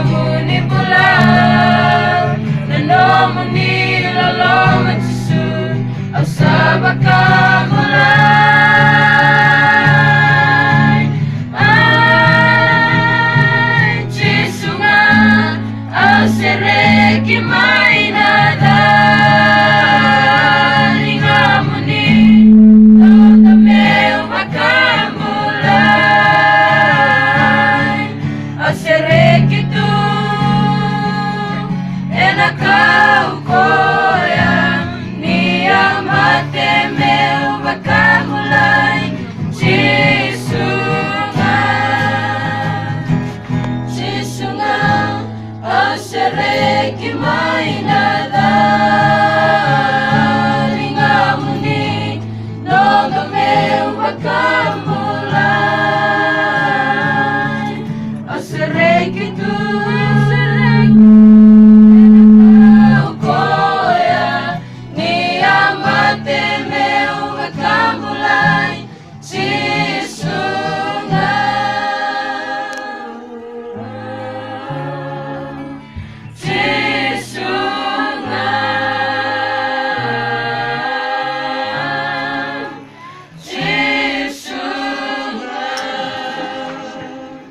muni bulan nano muni lalo magsusud ang sabak kamulay ay chisunga ang sereki may nadari nga muni todameu makamulay ang sereki tu enakau koya niya matemeu makamulay chisunga ang sereki may nadari nga muni todameu makamulay ang sereki tu